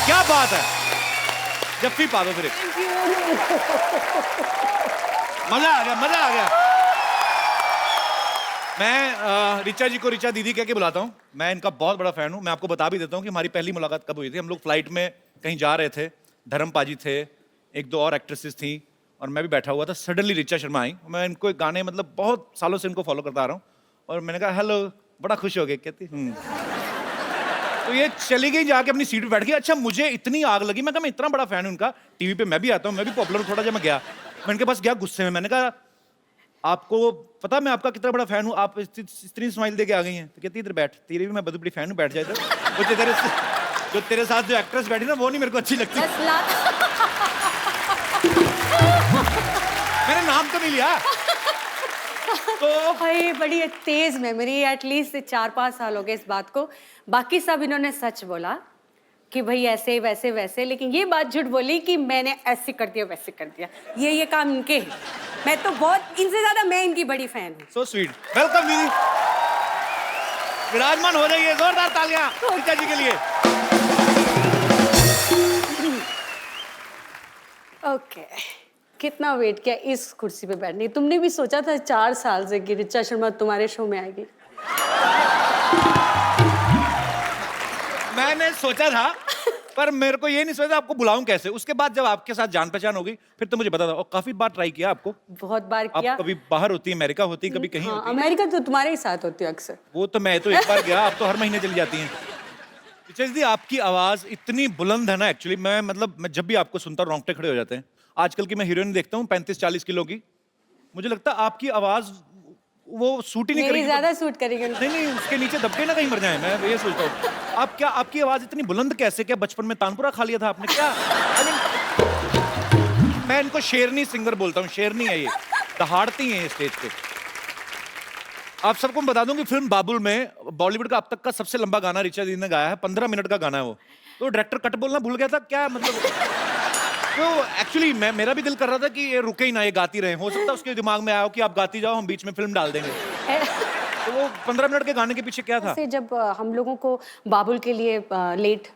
क्या बात है, जफ्फी पा दो फिर एक। मजा आ गया, मजा आ गया। मैं रिचा जी को रिचा दीदी कह के बुलाता हूँ। मैं इनका बहुत बड़ा फैन हूँ। मैं आपको बता भी देता हूँ कि हमारी पहली मुलाकात कब हुई थी। हम लोग फ्लाइट में कहीं जा रहे थे, धर्म पाजी थे, एक दो और एक्ट्रेसेस थी और मैं भी बैठा हुआ था। सडनली रिचा शर्मा आई। मैं इनको एक गाने मतलब बहुत सालों से इनको फॉलो करता आ रहा हूँ और मैंने कहा हेलो, बड़ा खुश हो गए। कहती तो ये चली गई, जाके अपनी सीट पे बैठ गई। अच्छा, मुझे इतनी आग लगी, मैं कहा मैं इतना बड़ा फैन हूं उनका, टीवी पे मैं भी आता हूं, मैं भी पॉपुलर हूं थोड़ा। जब मैं गया, मैं इनके पास गया गुस्से में, मैंने कहा आपको पता मैं आपका कितना बड़ा फैन हूं, आप इतनी स्माइल दे के आ गई हैं। तो कहती इधर बैठ, तेरी भी मैं बहुत बड़ी फैन हूं, बैठ जाए इधर। जो तेरे साथ जो एक्ट्रेस बैठी ना, वो नहीं मेरे को अच्छी लगती। मैंने नाम तो नहीं लिया। तो भाई बड़ी तेज मेमोरी, एटलीस्ट 4-5 साल हो गए इस बात को। बाकी सब इन्होंने सच बोला कि भाई ऐसे वैसे वैसे, लेकिन ये बात झूठ बोली कि मैंने ऐसे कर दिया वैसे कर दिया। ये काम इनके ही। मैं तो बहुत, इनसे ज्यादा मैं इनकी बड़ी फैन हूँ। So sweet. वेलकम दीदी, विराजमान हो जाइए। जोरदार तालियां रिचा जी के लिए। ओके, कितना वेट किया इस कुर्सी पे बैठने। तुमने भी सोचा था 4 साल से कि रिचा शर्मा तुम्हारे शो में आएगी? मैंने सोचा था, पर मेरे को ये नहीं सोचा आपको बुलाऊं कैसे। उसके बाद जब आपके साथ जान पहचान हो गई, फिर तो मुझे पता था। और काफी बार ट्राई किया आपको। बहुत बार किया। आप कभी बाहर होती है, अमेरिका होती है, कभी कहीं हाँ, होती है। अमेरिका तो तुम्हारे ही साथ होती है अक्सर। वो तो मैं तो एक बार गया, आप तो हर महीने चली जाती हैं। रिचा दीदी, आपकी आवाज इतनी बुलंद है ना, एक्चुअली मैं जब भी आपको सुनता हूँ रोंगटे खड़े हो जाते हैं। आजकल की मैं हीरोइन देखता हूँ 35-40 किलो की, मुझे लगता है आपकी आवाज वो सूट ही नहीं करेगी। ज्यादा सूट करेगी। नहीं, उसके नीचे दबके ना कहीं मर जाए। मैं ये सोचता हूँ आप क्या, आपकी आवाज इतनी बुलंद कैसे? क्या बचपन में तानपुरा खा लिया था आपने क्या? मैं इनको शेरनी सिंगर बोलता हूँ। शेरनी है ये, दहाड़ती हैं ये स्टेज पे। आप सबको बता दूं कि फिल्म बाबुल में बॉलीवुड का अब तक का सबसे लंबा गाना रिचा दी ने गाया है। 15 मिनट का गाना है वो। तो डायरेक्टर कट बोलना भूल गया था क्या, मतलब तो एक्चुअली मेरा भी दिल कर रहा था कि ये रुके ही ना, ये गाती रहे। हो सकता है उसके दिमाग में आया हो कि आप गाती जाओ, हम बीच में फिल्म डाल देंगे। तो वो 15 मिनट के गाने के पीछे क्या था? जब हम लोगों को बाबुल के लिए लेट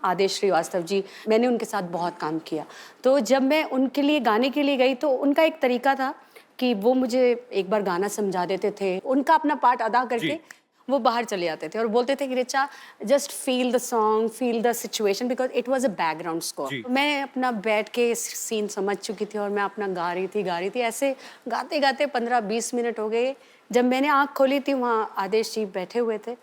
आदेश श्रीवास्तव जी, मैंने उनके साथ बहुत काम किया। तो जब मैं उनके लिए गाने के लिए गई, तो उनका एक तरीका था कि वो मुझे एक बार गाना समझा देते थे, उनका अपना पार्ट अदा करके वो बाहर चले जाते थे और बोलते थे कि Richa just feel the song, feel the situation, because it was a background score. मैं अपना बैठ के सीन समझ चुकी थी और मैं अपना गा रही थी। ऐसे गाते गाते 15-20 मिनट हो गए। जब मैंने आँख खोली थी, वहाँ आदेश जी बैठे हुए थे।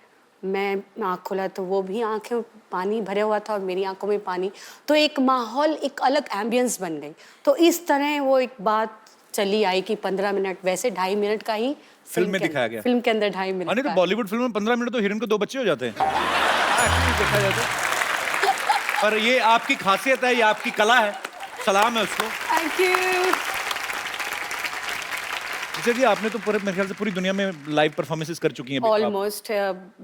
मैं आँख खोला तो वो भी आँखें पानी भरे हुआ था और मेरी आंखों में पानी। तो एक माहौल, एक अलग एम्बियंस बन गई। तो इस तरह वो एक बात चली आई कि 15 मिनट, वैसे 2.5 मिनट का ही फिल्म में दिखाया गया। फिल्म के अंदर 2.5 मिनट नहीं तो बॉलीवुड फिल्म में 15 मिनट तो हीरोइन को 2 बच्चे हो जाते हैं। देखा जाए तो। पर ये आपकी खासियत है, ये आपकी कला है। सलाम है उसको। Thank you. रिचा जी, आपने तो पूरे मेरे ख्याल से पूरी दुनिया में लाइव परफॉर्मेंसेस कर चुकी हैं। ऑलमोस्ट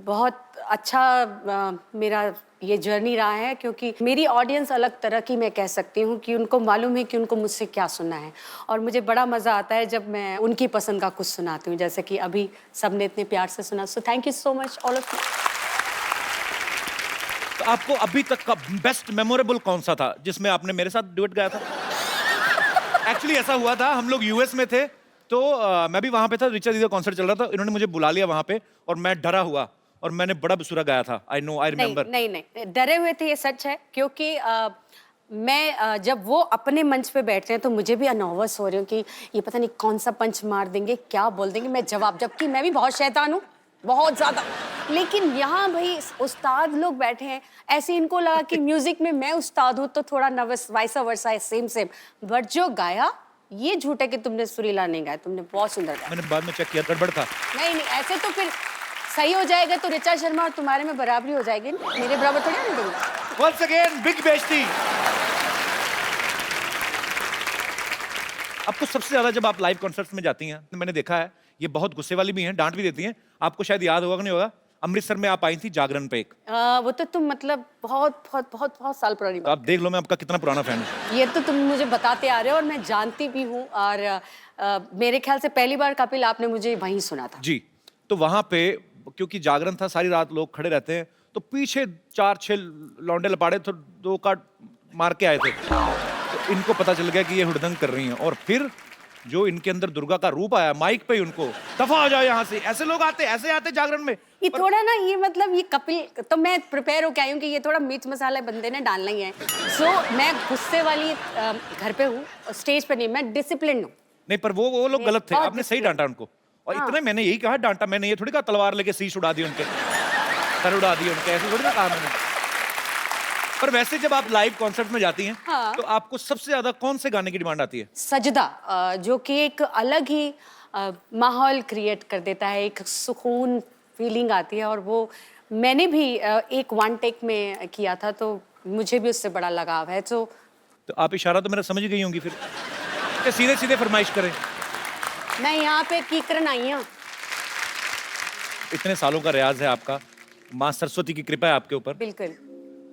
बहुत अच्छा मेरा ये जर्नी रहा है, क्योंकि मेरी ऑडियंस अलग तरह की, मैं कह सकती हूँ कि उनको मालूम है कि उनको मुझसे क्या सुनना है। और मुझे बड़ा मज़ा आता है जब मैं उनकी पसंद का कुछ सुनाती हूँ, जैसे कि अभी सबने इतने प्यार से सुना। So thank you so much all of you. तो आपको अभी तक का बेस्ट मेमोरेबल कौन सा था जिसमें आपने मेरे साथ डुएट गाया था? एक्चुअली ऐसा हुआ था, हम लोग यूएस में थे, तो मैं भी वहां पे था। रिचा दीदी का कॉन्सर्ट चल रहा था, इन्होंने मुझे बुला लिया वहां पे और मैं डरा हुआ और मैंने बड़ा बेसुरा गाया था। I know, I remember. नहीं, डरे हुए थे, ये सच है। क्योंकि मैं जब वो अपने मंच पे बैठते हैं तो मुझे भी नर्वस हो रही हूँ कि ये पता नहीं कौन सा पंच मार देंगे, क्या बोल देंगे, मैं जवाब, जबकि मैं भी बहुत शैतान हूँ, बहुत ज्यादा। लेकिन यहाँ भाई उस्ताद लोग बैठे हैं, ऐसे इनको लगा कि म्यूजिक में मैं उस्ताद हूँ, तो थोड़ा नर्वस, वाइसा वर्सा है, सेम। बट जो गाया, ये झूठ है कि तुमने सुरीला नहीं गाया, तुमने बहुत सुंदर गाया। मैंने बाद में चेक किया, गड़बड़ था। नहीं, ऐसे तो फिर सही हो जाएगा तो रिचा शर्मा और तुम्हारे में बराबरी हो जाएगी, मेरे बराबर थोड़ी नहीं दूंगा। Once again, big बेइज्जती। आपको सबसे ज्यादा जब आप लाइव कॉन्सर्ट्स में जाती हैं, मैंने देखा है ये बहुत गुस्से वाली भी हैं, डांट भी देती हैं। आपको शायद याद होगा कि नहीं होगा, अमृतसर में आप आई थी जागरण पे एक। वो तो तुम मतलब बहुत साल पुरानी तो आप देख लो मैं आपका कितना पुराना फैन हूँ। ये तो तुम मुझे बताते आ रहे हो और मैं जानती भी हूँ। और मेरे ख्याल से पहली बार कपिल आपने मुझे वहीं सुना था। जी, तो वहां पे क्योंकि जागरण था, सारी रात लोग खड़े रहते हैं, तो तो पीछे 4-6 लौंडे लपाड़े तो 2 काट मार के आए थे। तो इनको पता चल गया कि ये हुड़दंग कर रही हैं, और फिर जो इनके अंदर दुर्गा का रूप आया माइक पे ही उनको, दफा हो जाओ यहाँ से, ऐसे लोग आते, ऐसे आते जागरण में। ये थोड़ा ना, ये मतलब ये कपिल, तो मैं प्रिपेयर होके आई हूँ कि ये थोड़ा मिर्च मसाला बंदे ने डालना ही है। सो मैं गुस्से वाली घर पे हूँ, स्टेज पे नहीं, मैं डिसिप्लिन हूँ। नहीं, पर वो लोग गलत थे, बहुत आपने सही discipline। डांटा उनको। और हाँ। इतने मैंने यही कहा डांटा, मैंने ये थोड़ी कहा तलवार लेके शीश उड़ा दी उनके, सर उड़ा दिए उनके, ऐसे थोड़ी ना कहा मैंने। पर वैसे जब आप लाइव कॉन्सर्ट में जाती हैं, हाँ। तो आपको सबसे ज्यादा कौन से गाने की डिमांड आती है? सजदा, जो कि एक अलग ही माहौल क्रिएट कर देता है, एक सुकून फीलिंग आती है, और वो मैंने भी एक वन टेक में किया था, तो मुझे भी उससे बड़ा लगाव है। तो आप इशारा तो मेरा समझ गई होंगी फिर, कि सीधे सीधे फरमाइश करें। मैं यहाँ पे कीकरन आई हूँ। इतने सालों का रियाज है आपका, माँ सरस्वती की कृपा है आपके ऊपर। बिल्कुल।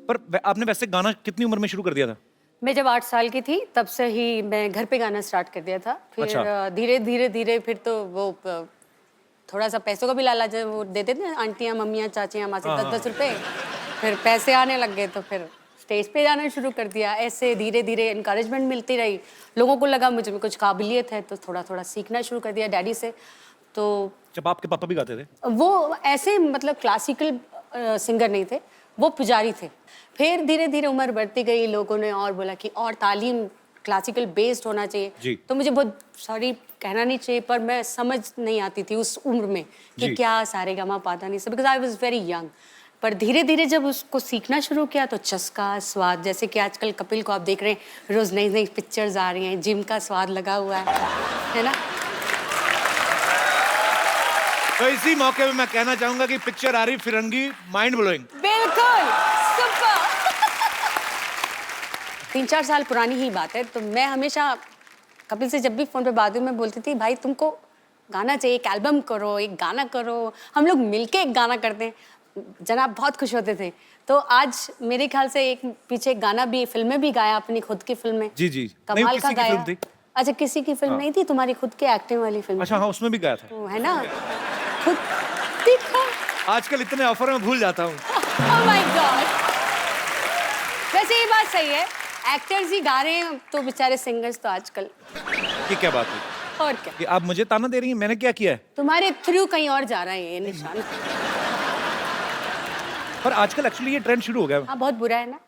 पर आपने वैसे गाना कितनी उम्र में शुरू कर दिया था? मैं जब 8 साल की थी तब से ही मैं घर पे गाना स्टार्ट कर दिया था। फिर अच्छा। धीरे धीरे धीरे फिर तो वो थोड़ा सा पैसों का भी लालच है, वो देते थे आंटियां, मम्मियां, चाचियां, मासी, हाँ, 10-10 रुपए। फिर पैसे आने लग गए तो फिर स्टेज पे जाना शुरू कर दिया। ऐसे धीरे धीरे इनकरेजमेंट मिलती रही, लोगों को लगा मुझे में कुछ काबिलियत है, तो थोड़ा थोड़ा सीखना शुरू कर दिया डैडी से। तो जब आपके पापा भी गाते थे? वो ऐसे मतलब क्लासिकल सिंगर नहीं थे, वो पुजारी थे। फिर धीरे धीरे उम्र बढ़ती गई, लोगों ने और बोला कि और तालीम क्लासिकल बेस्ड होना जी। चाहिए। तो मुझे बहुत सॉरी कहना नहीं चाहिए, पर मैं समझ नहीं आती थी उस उम्र में कि जी। क्या सारेगामा पाधा नहीं सब, because I was very young. पर धीरे धीरे जब उसको सीखना शुरू किया तो चस्का, स्वाद, जैसे कि आजकल कपिल को आप देख रहे हैं, रोज नई नई पिक्चर्स आ रही हैं, जिम का स्वाद लगा हुआ है ना। तो इसी मौके पे मैं कहना चाहूंगा कि पिक्चर आ रही फिरंगी, माइंड ब्लोइंग। बिल्कुल सुपर। 3-4 साल पुरानी ही बात है। तो मैं हमेशा कपिल से जब भी फोन पे बात हुई, मैं बोलती थी भाई तुमको गाना चाहिए, एक एल्बम करो, एक गाना करो, हम लोग मिलके एक गाना करते हैं। जनाब बहुत खुश होते थे। तो आज मेरे ख्याल से एक पीछे एक गाना भी, फिल्में भी गाया, अपनी खुद की फिल्में। जी जी। नहीं, कमाल का किसी की गाया। फिल्म थी। अच्छा, किसी की फिल्म नहीं थी, तुम्हारी खुद की एक्टिंग वाली फिल्म। अच्छा हाँ, उसमें भी गाया था। तो है ना, खुद देखो। आजकल इतने ऑफर में भूल जाता हूँ। Oh my God! वैसे ये बात सही है, एक्टर्स ही गा रहे हैं तो बेचारे सिंगर्स तो आजकल। ये क्या बात है? और क्या, कि आप मुझे ताना दे रही हैं, मैंने क्या किया है? तुम्हारे थ्रू कहीं और जा रहा है ये निशान। पर आजकल एक्चुअली ये ट्रेंड शुरू हो गया है। हाँ, बहुत बुरा है ना।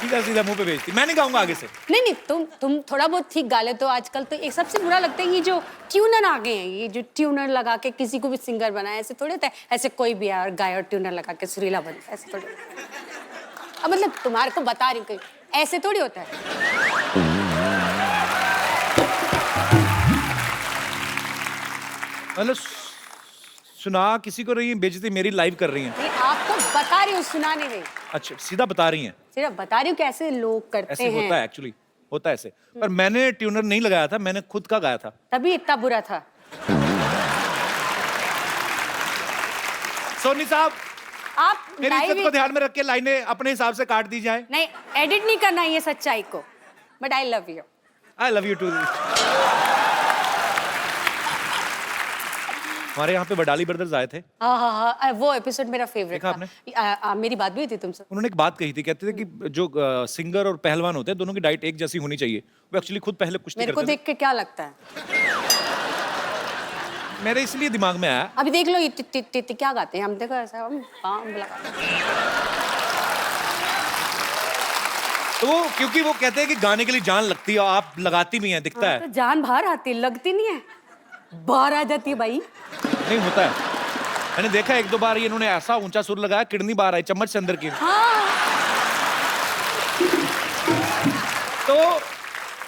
सीधा सीधा मुंह पे भेजती, मैं नहीं गाऊंगा आगे से। नहीं नहीं, तुम थोड़ा बहुत ठीक गा लेते हो। आजकल तो एक सबसे बुरा लगता है ये जो ट्यूनर आ गए हैं, ये जो ट्यूनर लगा के किसी को भी सिंगर बनाए, ऐसे थोड़े होता है। ऐसे कोई भी यार गाय और ट्यूनर लगा के सुरीला बनता है, ऐसे थोड़ी। अब मतलब तुम्हारे को बता रही हूँ, कोई ऐसे थोड़ी होता है। मतलब सुना किसी को रही है, बेइज्जती मेरी लाइव कर रही हैं। नहीं, आपको बता रही हूँ, सुना नहीं रही, अच्छा, सीधा बता रही हैं। सिर्फ बता रही हूँ कि ऐसे लोग करते ऐसे हैं। होता है एक्चुअली, होता है ऐसे। पर मैंने ट्यूनर नहीं लगाया था, मैंने खुद का गाया था। तभी इतना बुरा था। सोनी साहब, आप मेरी इज्जत live को ध्यान में रख के लाइनें अपने हिसाब से काट दी जाए। नहीं, एडिट नहीं करना ये सच्चाई को, but I love you. I love you too. हमारे यहाँ पे वडाली ब्रदर्स आए थे। हाँ हाँ हाँ, वो एपिसोड मेरा फेवरेट देखा था। मेरी बात भी हुई थी तुमसे। उन्होंने एक बात कही थी, कहते थे कि जो सिंगर और पहलवान होते हैं, दोनों की डाइट एक जैसी होनी चाहिए। वो एक्चुअली खुद पहले कुश्ती मेरे को करते थे। देख के क्या लगता है? मेरे इसलिए दिमाग में आया। अभी देख लो ये टिट क्या गाते हैं, हम देखो ऐसा हम पाँव लगा। तो वो क्योंकि वो कहते हैं कि गाने के लिए जान लगती है, और आप लगाती भी हैं, दिखता है। तो जान बाहर आती है, लगती नहीं है, बाहर आ जाती है भाई। नहीं होता है, मैंने देखा एक दो बार ये इन्होंने ऐसा ऊंचा सुर लगाया, किडनी बाहर आई चम्मच से अंदर की। हाँ। तो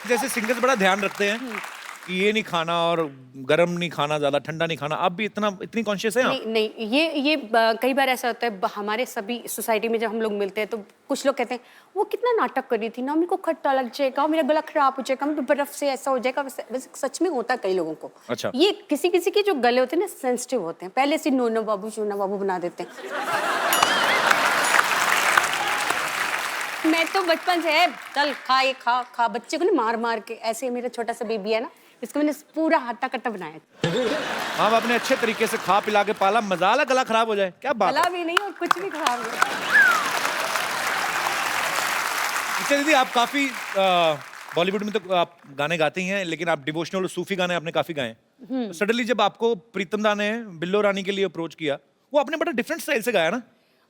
जैसे सिंगर्स बड़ा ध्यान रखते हैं कि ये नहीं खाना और गर्म नहीं खाना, ज्यादा ठंडा नहीं खाना, आप भी इतनी कॉन्शियस हैं आप? नहीं नहीं, ये कई बार ऐसा होता है, हमारे सभी सोसाइटी में जब हम लोग मिलते हैं तो कुछ लोग कहते हैं वो कितना नाटक कर रही थी ना, मेरे को खट्टा लग जाएगा, मेरा गला खराब हो जाएगा, मेरे बर्फ से ऐसा हो जाएगा। वैसे सच में होता है कई लोगों को। अच्छा। ये किसी किसी के जो गले होते हैं ना, सेंसिटिव होते हैं, पहले से नोनो बाबू शोना बाबू बना देते हैं। मैं तो बचपन से है, चल खा ये खा खा, बच्चे को ना मार मार के, ऐसे मेरा छोटा सा बेबी है ना, इसको मैंने पूरा हट्टा कट्टा बनाया। हाँ, आपने अच्छे तरीके से खा पिला के पाला, मजाला गला खराब हो जाए, क्या बात है। गला भी नहीं और कुछ भी खराब नहीं। अच्छा दीदी, आप काफी बॉलीवुड में तो आप गाने गाते ही हैं, लेकिन आप डिवोशनल और सूफी गाने आपने काफी गाए। सडनली जब आपको प्रीतम दा ने बिल्लो रानी के लिए अप्रोच किया, वो आपने बड़ा डिफरेंट स्टाइल से गाया ना।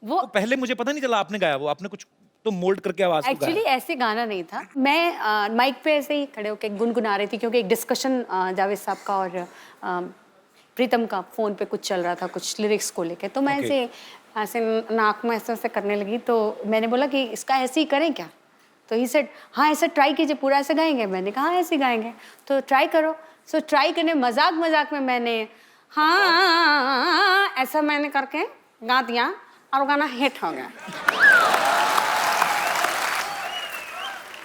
वो तो पहले मुझे पता नहीं चला आपने गाया, वो आपने कुछ तो मोल्ड करके आवाज को एक्चुअली गाया। ऐसे गाना नहीं था। मैं माइक पे ऐसे ही खड़े होकर गुनगुना रही थी, क्योंकि एक डिस्कशन जावेद साहब का और प्रीतम का फोन पे कुछ चल रहा था, कुछ लिरिक्स को लेके। तो मैं Okay. ऐसे नाक में ऐसे करने लगी। तो मैंने बोला कि इसका ऐसे ही करें क्या? तो ही सेड हाँ ऐसे ट्राई कीजिए, पूरा ऐसे गाएंगे। मैंने कहा हाँ ऐसे गाएंगे, तो ट्राई करो। सो ट्राई करने मजाक मजाक में मैंने हाँ ऐसा मैंने करके गा दिया और वो गाना हिट हो गया।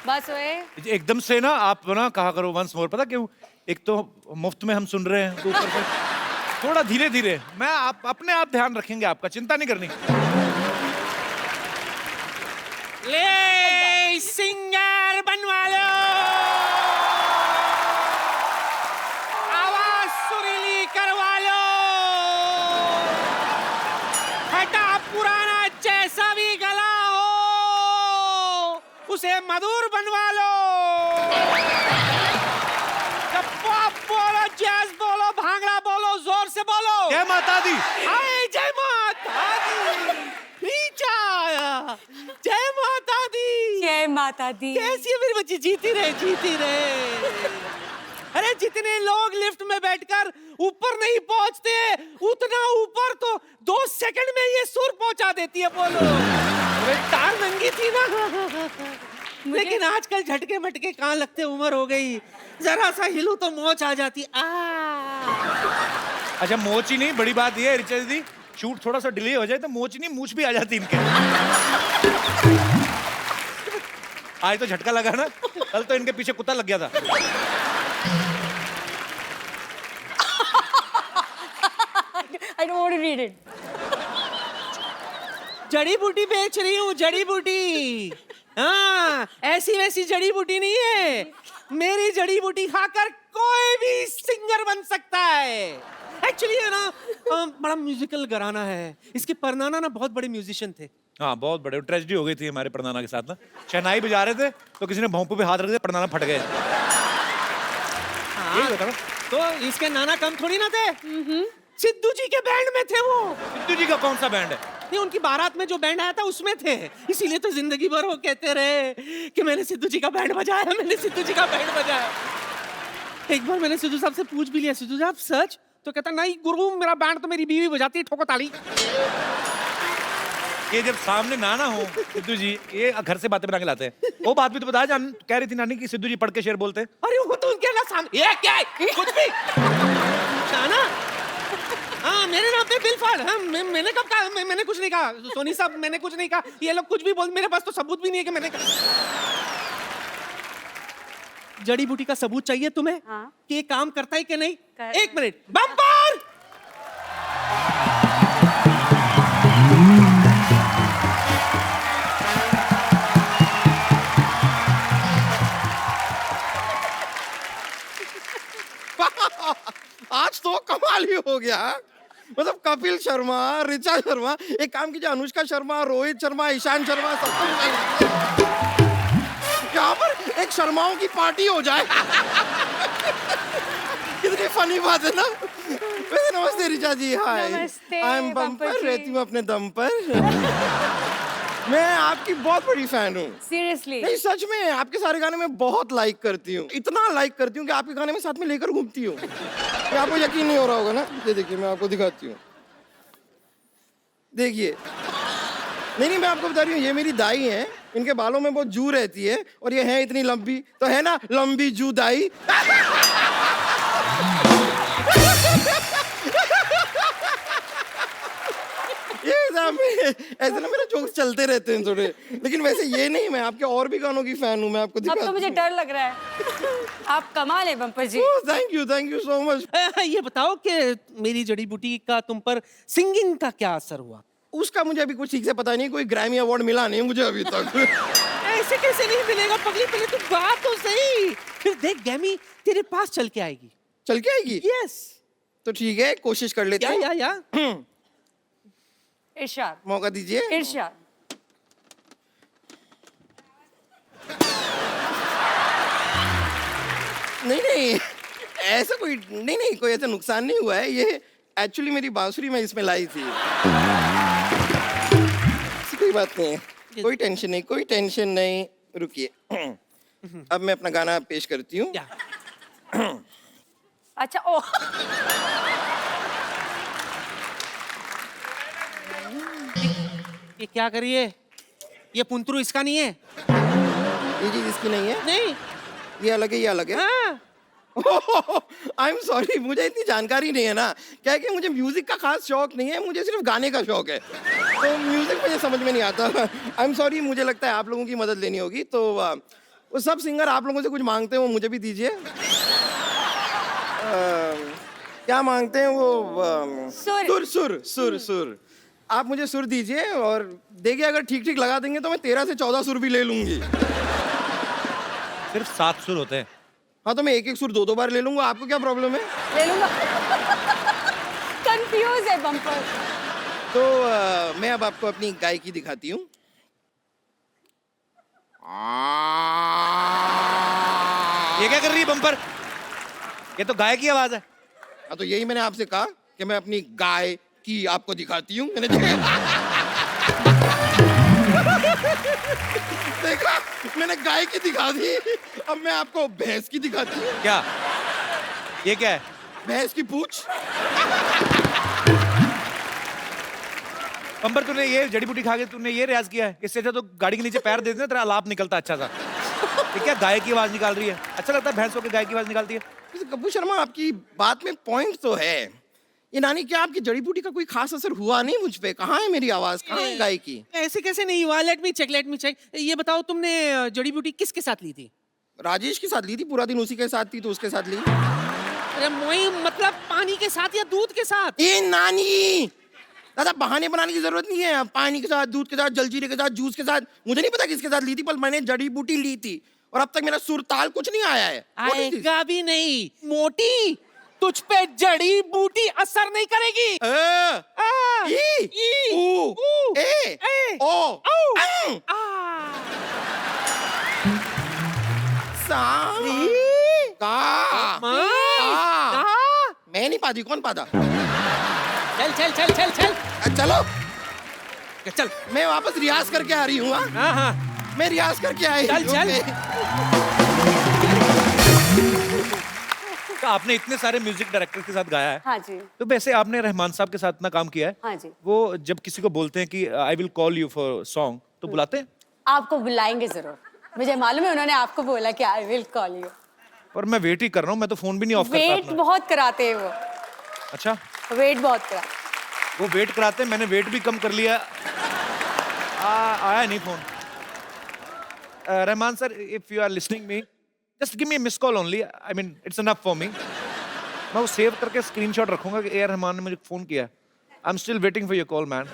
बस वे एकदम से ना आप ना कहा करो वंस मोर, पता क्यों? एक तो मुफ्त में हम सुन रहे हैं, तो ऊपर से थोड़ा धीरे धीरे। मैं आप अपने आप ध्यान रखेंगे आपका, चिंता नहीं करनी। ले सिंगर बनवा लो, आवाज सुरीली करवा लो, हटा पुराना जैसा भी गला हो उसे मधुर बनवा लो। जब पॉप बोलो, जैज बोलो, भांगड़ा बोलो, जोर से बोलो। जय माता दी। हाय जय माता दी, नीचा आया। जय माता दी। जय माता दी। कैसी है मेरी बच्ची? जीती रहे, जीती रहे। अरे जितने लोग लिफ्ट में बैठकर ऊपर नहीं पहुंचते, उतना ऊपर तो 2 सेकंड में ये सुर पहुंचा देती है। बोलो, अरे तार नंगी थी ना। लेकिन आजकल झटके मटके कहाँ लगते, उम्र हो गई, जरा सा हिलू तो मोच आ जाती। अच्छा, मोच ही नहीं, बड़ी बात ये है रिचा दीदी, शूट थोड़ा सा डिले हो जाए तो मोच नहीं मूछ भी आ जाती इनके। आज तो झटका लगा ना, कल तो इनके पीछे कुत्ता लग गया था। I don't want to read it. जड़ी बूटी बेच रही हूँ, जड़ी बूटी। हाँ, ऐसी वैसी जड़ी बूटी नहीं है। मेरी जड़ी बूटी खाकर कोई भी सिंगर बन सकता है। एक्चुअली है ना, बड़ा म्यूजिकल घराना है। इसके परनाना ना बहुत बड़े म्यूजिशियन थे। हाँ, बहुत बड़े ट्रेजेडी हो गई थी हमारे परनाना के साथ ना। शहनाई बजा रहे थे तो किसी ने भोंपू पे हाथ रख दिया, परनाना फट गए। यही होता ना। तो इसके नाना कम थोड़ी ना थे। सिद्धू जी के बैंड में थे वो। सिद्धू जी का कौन सा बैंड है? नहीं, उनकी बारात में जो बैंड आया था उसमें थे। इसीलिए तो जिंदगी भर वो कहते रहे कि मैंने सिद्धू जी का बैंड बजाया, मैंने सिद्धू जी का बैंड बजाया। एक बार मैंने सिद्धू साहब से पूछ भी लिया, सिद्धू साहब सच? तो कहता नहीं गुरु, मेरा बैंड तो मेरी बीवी बजाती है, ठोको ताली। ये जब सामने नाना हो सिद्धू जी, ये घर से बातें बना के लाते हैं। वो बात भी तो बताया, जान कह रही थी नानी कि सिद्धू जी पढ़ के शेर बोलते हैं। अरे वो तो उनके ना सामने, ये क्या है? कुछ भी नाना। हाँ, मेरे नाम पे बिल फाड़। हाँ, मैंने कब कहा? मैंने कुछ नहीं कहा सोनी साहब, मैंने कुछ नहीं कहा। ये लोग कुछ भी बोल, मेरे पास तो सबूत भी नहीं है कि मैंने कहा। जड़ी बूटी का सबूत चाहिए तुम्हें? हाँ। कि ये काम करता है कि नहीं? कर- 1 मिनट, बम्पर। आज तो कमाल ही हो गया। मतलब कपिल शर्मा, ऋचा शर्मा, एक काम कीजिए, अनुष्का शर्मा, रोहित शर्मा, ईशान शर्मा, सबको यहाँ पर एक शर्माओं की पार्टी हो जाए। कितनी फनी बात है ना। वैसे नमस्ते ऋचा जी। हाय, नमस्ते, आई एम बम्पर बम्पर, जी। रहती हूँ अपने दम पर। मैं आपकी बहुत बड़ी फैन हूँ। Seriously. नहीं, सच में आपके सारे गाने मैं बहुत लाइक करती हूँ। इतना लाइक करती हूँ कि आपके गाने में साथ में लेकर घूमती हूँ। ये आपको यकीन नहीं हो रहा होगा ना। ये देखिए, मैं आपको दिखाती हूँ, देखिए। नहीं, मैं आपको बता रही हूँ, ये मेरी दाई है, इनके बालों में बहुत जू रहती है और ये है इतनी लंबी, तो है ना लंबी जू दाई। ये ऐसे ना मेरे जोक्स चलते रहते हैं थोड़े, लेकिन वैसे ये नहीं, मैं आपके और भी गानों की फैन हूँ। मैं आपको अब दिखाती तो मुझे हूँ। डर लग रहा है। आप कमाल है bumper ji. Thank you so much. ये बताओ कि मेरी जड़ी बूटी का तुम पर सिंगिंग का क्या असर हुआ? उसका मुझे अभी कुछ ठीक से पता नहीं, कोई ग्रैमी अवार्ड मिला नहीं मुझे अभी तक। ऐसे कैसे नहीं मिलेगा पगली, पहले तू बात तो सही। फिर देख गैमी तेरे पास चल के आएगी। चल के आएगी? यस। तो ठीक है, कोशिश कर लेते हैं। या इरशाद, मौका दीजिए। इरशाद। नहीं नहीं, ऐसा कोई नहीं, कोई ऐसा नुकसान नहीं हुआ है। ये एक्चुअली मेरी बांसुरी में इसमें लाई थी। ऐसी कोई बात नहीं है, कोई टेंशन नहीं। रुकिए, अब मैं अपना गाना पेश करती हूँ। या अच्छा, ओ ये क्या करिए, ये पुंतरू इसका नहीं है। ये चीज इसकी नहीं है? नहीं। ये अलग है, ये अलग है। हाँ। आई एम सॉरी, मुझे इतनी जानकारी नहीं है ना। क्या है कि मुझे म्यूजिक का खास शौक नहीं है, मुझे सिर्फ गाने का शौक है। तो म्यूजिक मुझे समझ में नहीं आता। आई एम सॉरी, मुझे लगता है आप लोगों की मदद लेनी होगी। तो वो सब सिंगर आप लोगों से कुछ मांगते हैं, वो मुझे भी दीजिए। क्या मांगते हैं वो? सुर। आप मुझे सुर दीजिए, और देखिए अगर ठीक ठीक लगा देंगे तो मैं 13 से 14 सुर भी ले लूंगी। सिर्फ 7 सुर होते हैं। हाँ, तो मैं एक एक सुर 2-2 बार ले लूंगा। आपको क्या प्रॉब्लम है? ले लूंगा। कंफ्यूज है बम्पर। तो मैं अब आपको अपनी गायकी दिखाती हूँ। ये क्या कर रही है बम्पर? ये तो गाय की आवाज है। हाँ, तो यही मैंने आपसे कहा कि मैं अपनी गाय की आपको दिखाती हूँ। मैंने देखा, मैंने गाय की दिखा दी। अब मैं आपको भैंस की दिखाती हूँ। क्या ये क्या है? भैंस की पूंछ। बम्पर, तूने ये जड़ी बूटी खा के तूने ये रियाज किया है? इससे अच्छा तो गाड़ी के नीचे पैर दे देना, तेरा आलाप निकलता अच्छा सा। ये क्या गाय की आवाज निकाल रही है? अच्छा लगता है भैंस होकर गाय की आवाज निकालती है। कपूर शर्मा, आपकी बात में पॉइंट तो है। ये नानी, क्या आपकी जड़ी बूटी का कोई खास असर हुआ नहीं मुझ पे? कहाँ है मेरी आवाज, कहाँ है गाय की? ऐसे कैसे नहीं हुआ? Let me check. ये बताओ, तुमने जड़ी बूटी किसके साथ ली थी? राजेश के साथ ली थी, पूरा दिन उसी के साथ थी तो उसके साथ ली। अरे मोई, मतलब पानी के साथ या दूध के साथ? ए नानी, दादा बहाने बनाने की जरूरत नहीं है। पानी के साथ, दूध के साथ, जलजीरे के साथ, जूस के साथ, मुझे नहीं पता किसके साथ ली थी, पर मैंने जड़ी बूटी ली थी और अब तक मेरा सुर ताल कुछ नहीं आया है। आएगा भी नहीं। मोटी, तुझ पे जड़ी बूटी असर नहीं करेगी। मैं नहीं पाती, कौन पाता? चल। चलो, चल। मैं वापस रियाज करके आ रही हूँ। हाँ। मैं रियाज करके आई। चल। तो आपने इतने सारे म्यूजिक डायरेक्टर के साथ गाया है। हाँ जी। तो वैसे आपने रहमान साहब के साथ इतना काम किया है। हाँ जी। वो जब किसी को बोलते हैं कि I will call you for song, तो बुलाते हैं? आपको बुलाएंगे जरूर। मुझे मालूम है, उन्होंने आपको बोला कि आई विल कॉल यू। पर मैं वेट ही कर रहा हूँ, मैं तो फोन भी नहीं ऑफ करता वेट अपना। बहुत कराते हैं वो। अच्छा, वेट बहुत करा। वो वेट कराते हैं, मैंने वेट भी कम कर लिया। आया नहीं phone. Rahman sir, if you are listening me, just give me miss call only. I mean it's enough for me. मैं वो सेव करके स्क्रीनशॉट रखूंगा कि ए आर रहमान ने मुझे फोन किया। I am still waiting for your call man.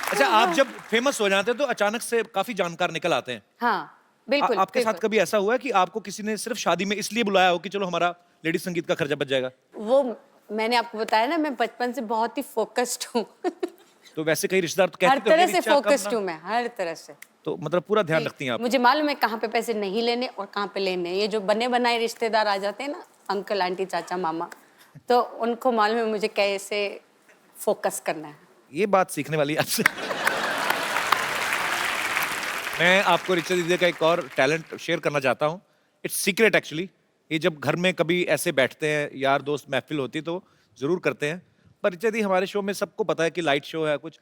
अच्छा, आप जब फेमस हो जाते हैं तो अचानक से काफी जानकार निकल आते हैं। हाँ बिल्कुल। आपके साथ बिल्कुल। कभी ऐसा हुआ है कि आपको किसी ने सिर्फ शादी में इसलिए बुलाया हो कि चलो हमारा लेडी संगीत का खर्चा बच जाएगा? वो मैंने आपको बताया ना, मैं बचपन से बहुत ही फोकस्ड हूँ। तो वैसे कई रिश्तेदार तो हर कहते थे तरह मेरी से इच्छा कम फोकस्ड ना। हूँ मैं, हर तरह से। तो मतलब पूरा ध्यान रखती हैं आप। मुझे मालूम है कहाँ पे पैसे नहीं लेने और कहाँ पे लेने। ये जो बने बनाए रिश्तेदार आ जाते हैं ना, अंकल आंटी चाचा मामा, तो उनको मालूम है मुझे कैसे फोकस करना है। ये बात सीखने वाली है आपसे। मैं आपको रिचा दीदी का एक और टैलेंट शेयर करना चाहता हूँ। It's secret actually. ये जब घर में कभी ऐसे बैठते हैं, यार दोस्त महफिल होती तो जरूर करते हैं, पर रिचा दी हमारे शो में सबको पता है कि लाइट शो है कुछ,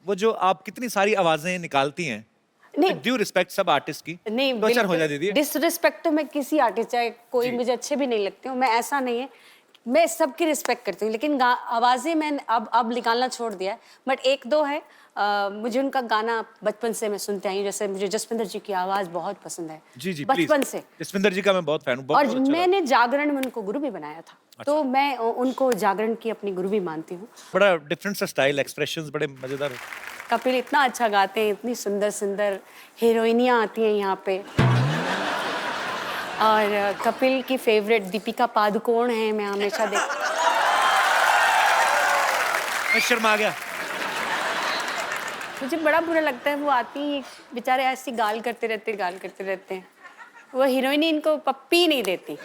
वो जो आप कितनी सारी आवाजें निकालती हैं, नहीं ड्यू रिस्पेक्ट सब आर्टिस्ट की, नहीं, तो अच्छा हो जाए दीदी। डिसरिस्पेक्ट तो मैं किसी आर्टिस्ट, चाहे कोई जी। मुझे अच्छे भी नहीं लगते हो, मैं ऐसा नहीं है, मैं सबकी रिस्पेक्ट करती हूँ, लेकिन आवाजें मैंने अब निकालना छोड़ दिया है। बट एक दो है, मुझे उनका गाना बचपन से मैं सुनते आई हूँ। जैसे मुझे जसविंदर जी की आवाज बहुत पसंद है। जी जी, बचपन please। से। जसविंदर जी का मैं बहुत फैन हूँ, बहुत और अच्छा लगता है। मैंने जागरण में उनको गुरु भी बनाया था। तो मैं उनको जागरण की अपनी गुरु भी मानती हूँ। बड़ा डिफरेंट सा स्टाइल, एक्सप्रेशंस बड़े मजेदार है। कपिल इतना अच्छा गाते हैं, इतनी सुंदर सुंदर हीरोइनियाँ आती हैं यहाँ पे। और कपिल की फेवरेट दीपिका पादुकोण है, मैं हमेशा देख। मैं शर्मा गया। मुझे बड़ा बुरा लगता है, वो आती हैं बेचारे ऐसी गाल करते रहते हैं। वो हीरोइन इनको पप्पी नहीं देती।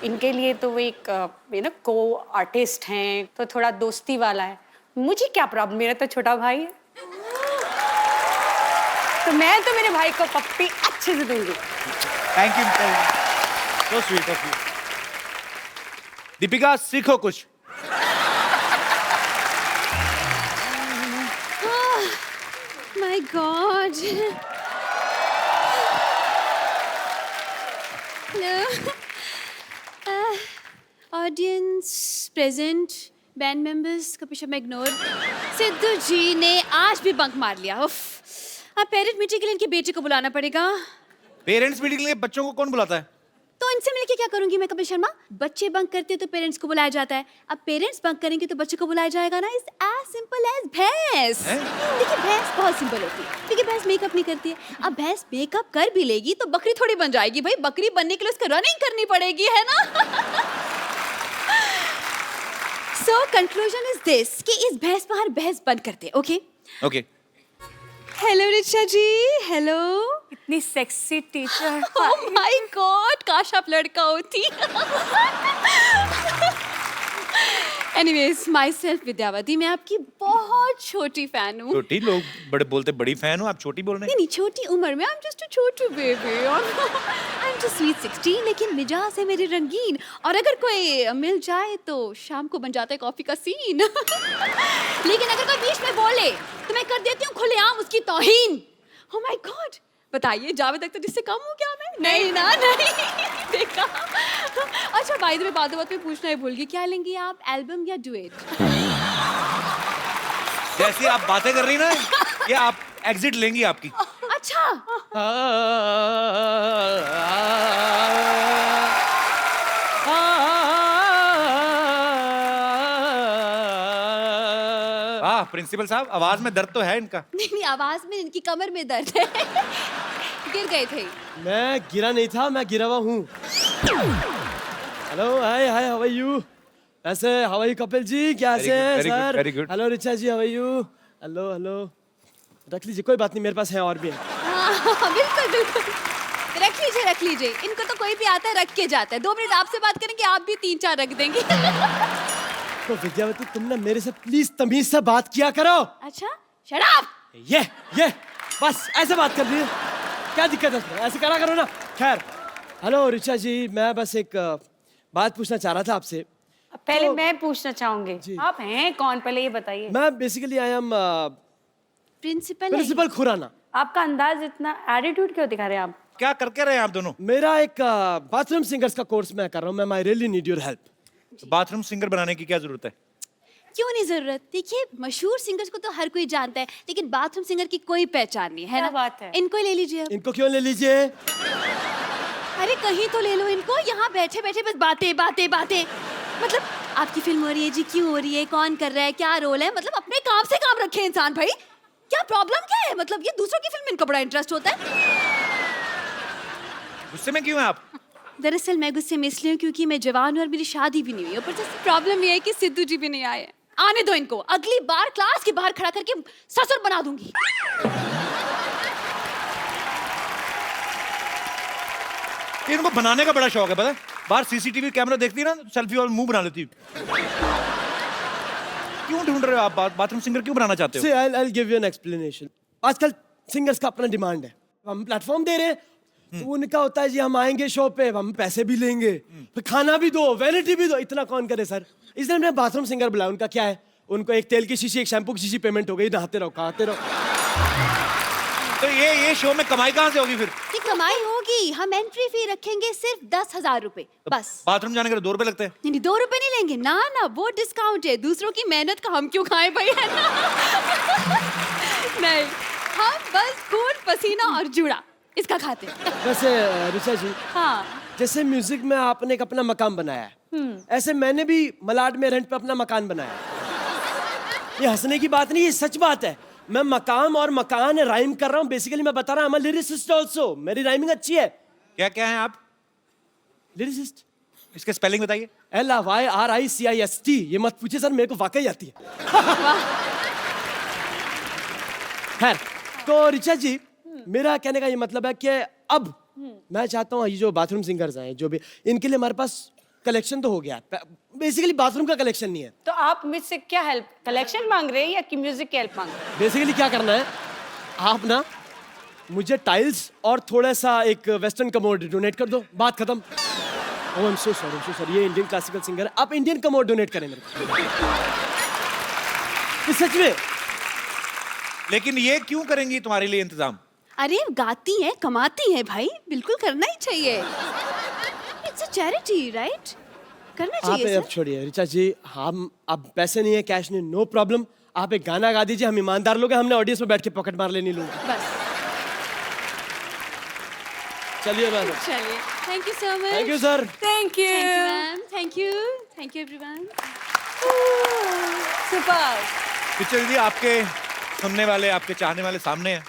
इनके लिए तो वो एक को आर्टिस्ट हैं, तो थोड़ा दोस्ती वाला है। मुझे क्या प्रॉब्लम, मेरा तो छोटा भाई है, तो मैं तो मेरे भाई को पप्पी अच्छे से दूंगी। Thank you, so sweet of you. Deepika सीखो कुछ। My God. Hello. Audience present, band members, Kapil Sharma ignore. Sidhu ji ने आज भी बंक मार लिया। उफ, अब पेरेंट मीटिंग के लिए इनके बेटे को बुलाना पड़ेगा। पेरेंट्स मीटिंग के लिए बच्चों को कौन बुलाता है? तो इनसे मिलके क्या करूंगी मैं कपिल शर्मा? बच्चे बंक करते तो पेरेंट्स को बुलाया जाता है, अब पेरेंट्स बंक करेंगे तो बच्चे को बुलाया जाएगा ना। इट्स एज सिंपल एज भैंस। देखिए भैंस बहुत सिंपल होती है, क्योंकि भैंस मेकअप नहीं करती है। अब भैंस मेकअप कर भी लेगी तो बकरी थोड़ी बन जाएगी भाई, बकरी बनने के लिए उसको रनिंग करनी पड़ेगी, है ना? सो कंक्लूजन इज दिस कि इस भैंस पर भैंस बंद करते हैं। Okay okay. हेलो ऋचा जी। हेलो। इतनी sexy teacher. Oh my God, काश आप लड़का होती। एनीवेज, माई सेल्फ विद्यावती, मैं आपकी बहुत छोटी फैन हूँ। छोटी? लोग बड़े बोलते बड़ी फैन हो, आप छोटी बोल रहे हैं? नहीं, छोटी उम्र में, I am just a Chhotu baby. I am just sweet 16, लेकिन मिजाज है मेरी रंगीन, और अगर कोई मिल जाए तो शाम को बन जाता है कॉफी का सीन। लेकिन अगर कोई बीच में बोले तो मैं कर देती हूँ खुलेआम उसकी तौहीन। ओह माय गॉड, बताइए जावेद अख्तर जिससे कम हूँ क्या मैं? नहीं ना, नहीं देखा। अच्छा, बाय द वे, बात में पूछना ही भूल गई, क्या लेंगी आप, एल्बम या डुएट? जैसी आप बातें कर रही ना, ये आप एग्जिट लेंगी आपकी। अच्छा, प्रिंसिपल साहब, आवाज में दर्द तो है इनका। नहीं, आवाज में, इनकी कमर में दर्द है। गिर गए थे। मैं गिरा नहीं था, मैं गिरा हुआ हूँ। Hello, hi hi, how are you? ऐसे how are you Kapil ji, कैसे हैं sir? Very good. Hello Richa ji, how are you? Hello hello, रख लीजिए, कोई बात नहीं, मेरे पास है और भी है। हाँ, बिल्कुल बिल्कुल, रख लीजिए। इनको तो कोई भी आता है रख के जाता है। 2 मिनट आपसे बात करेंगे, आप भी 3-4 रख देंगे। तो विद्यावती, तुम ना मेरे से प्लीज तमीज से बात किया करो। अच्छा, शट अप। ये बस ऐसे बात कर रही, क्या दिक्कत है उसमें? ऐसे करा करो ना। खैर, हेलो रिचा जी, मैं बस एक बात पूछना चाह रहा था आपसे। पहले तो- मैं पूछना चाहूंगी, जी। आप हैं कौन, पहले ये बताइए। मैं basically I am principal Khurana. आपका अंदाज इतना, एटीट्यूड क्यों दिखा रहे हैं आप? क्या करके रहे हैं आप दोनों? मेरा एक बाथरूम सिंगर्स का कोर्स मैं कर रहा हूँ। मैं I really need your help. Bathroom singer बनाने की क्या जरूरत है? क्यों नहीं जरूरत? देखिए, मशहूर सिंगर्स को तो हर कोई जानता है, लेकिन बाथरूम सिंगर की कोई पहचान नहीं है क्या ना। बात है? इनको ही ले लीजिए अब। इनको क्यों ले लीजिए? अरे कहीं तो ले लो इनको, यहाँ बैठे बैठे बस बातें बातें बातें। मतलब आपकी फिल्म हो रही है जी, क्यों हो रही है, कौन कर रहा है, क्या रोल है, मतलब अपने काम से काम रखे इंसान भाई। क्या प्रॉब्लम क्या है? मतलब ये दूसरों की फिल्म में इनको बड़ा इंटरेस्ट होता है। गुस्से में क्यों हैं आप? दरअसल मैं गुस्से में इसलिए हूँ क्योंकि मैं जवान हूँ और मेरी शादी भी नहीं हुई। ऊपर से प्रॉब्लम ये है कि सिद्धू जी भी नहीं आए। आने दो इनको, अगली बार क्लास के बाहर खड़ा करके ससुर बना दूंगी। इनको बनाने का बड़ा शौक है, पता है? बाहर सीसीटीवी कैमरा देखती है ना, सेल्फी और मुंह बना लेती। क्यों ढूंढ रहे हो आप बाथरूम सिंगर, क्यों बनाना चाहते हो? See, I'll give you an explanation. आजकल सिंगर्स का अपना डिमांड है, हम प्लेटफॉर्म दे रहे हैं, तो उनका होता है जी हम आएंगे शो पे, हम पैसे भी लेंगे, फिर खाना भी दो, वैनिटी भी दो। इतना कौन करे सर? इसलिए हमने बाथरूम सिंगर बुलाया। उनका क्या है, उनको एक तेल की शीशी, एक शैम्पू की शीशी पेमेंट हो गई, नहाते रहो, खाते रहो। तो ये शो में कमाई कहाँ से होगी फिर? ये कमाई होगी, हम एंट्री फी रखेंगे सिर्फ 10,000 रुपए बस। बाथरूम जाने के लिए 2 रुपए लगते हैं। नहीं, 2 रुपए नहीं लेंगे ना, ना वो डिस्काउंट है। दूसरों की मेहनत का हम क्यों खाएं भाई, है ना? नहीं, हम बस खून पसीना और जुड़ा इसका खाते हैं। वैसे ऋचा जी, हाँ, जैसे म्यूजिक में आपने एक अपना मकान बनाया है, ऐसे मैंने भी मलाड में रेंट पे अपना मकान बनाया है। ये हंसने की बात नहीं, ये सच बात है। मैं मकाम और मकान राइम कर रहा हूँ। बेसिकली मैं बता रहा हूँ, लिरिसिस्ट ऑल्सो, मेरी राइमिंग अच्छी है। क्या क्या है आप? लिरिसिस्ट। इसके स्पेलिंग बताइए। LYRICIST। ये मत पूछिए सर, मेरे को वाकई आती है। खैर, तो ऋचा जी, मेरा कहने का ये मतलब है कि अब मैं चाहता हूँ ये जो बाथरूम सिंगर्स हैं, जो भी, इनके लिए हमारे पास कलेक्शन तो हो गया। बेसिकली बाथरूम का कलेक्शन नहीं है। तो आप मुझसे क्या हेल्प, कलेक्शन मांग रहे हैं या कि म्यूजिक की हेल्प मांग रहे हैं? बेसिकली क्या करना है, आप ना मुझे टाइल्स और थोड़ा सा एक वेस्टर्न कमोड डोनेट कर दो, बात खत्म। ओह आई एम सो सॉरी, ये इंडियन क्लासिकल सिंगर है, आप इंडियन कमोड डोनेट करें मेरे को। ये सच में। लेकिन ये क्यों करेंगी तुम्हारे लिए इंतजाम? अरे गाती हैं, कमाती हैं भाई, बिल्कुल करना ही चाहिए। It's a charity, right? करना आप चाहिए अब सर। छोड़िए ऋचा जी, हम अब पैसे नहीं है, कैश नहीं, नो प्रॉब्लम। आप एक गाना गा दीजिए, हम ईमानदार लोग हैं, हमने ऑडियंस में बैठ के पॉकेट मार लेनी लोग। बस चलिए मैम। चलिए, thank you so much. Thank you sir. Thank you. Thank you ma'am, thank you everyone. Super. Picture दीदी, आपके सुनने वाले, आपके चाहने वाले सामने हैं।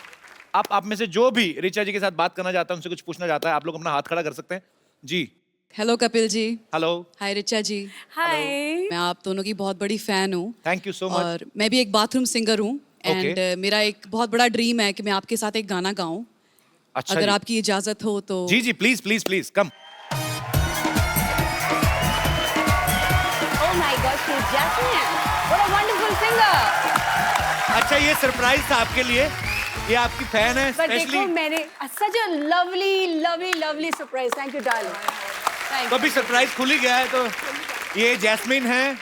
आप में से जो भी ऋचा जी के साथ बात करना चाहता है, उनसे कुछ पूछना चाहता है, आप लोग अपना हाथ खड़ा कर सकते हैं जी। हेलो कपिल जी। हेलो। हाय रिचा जी। हाय। मैं आप दोनों की बहुत बड़ी फैन हूँ। Thank you so much. और मैं भी एक बाथरूम सिंगर हूँ एंड मेरा एक बहुत बड़ा ड्रीम है कि मैं आपके साथ एक गाना गाऊं। अच्छा अगर जी। आपकी इजाजत हो तो। जी जी, please please please come. Oh my God, she's Jasmine. What a wonderful singer. अच्छा, ये सरप्राइज था आपके लिए, ये आपकी फैन है But देखो, स्पेशली। मैंने such a lovely surprise. Thank you, darling. Thank तो you. अभी सरप्राइज खुल ही गया है, तो ये जैस्मिन है।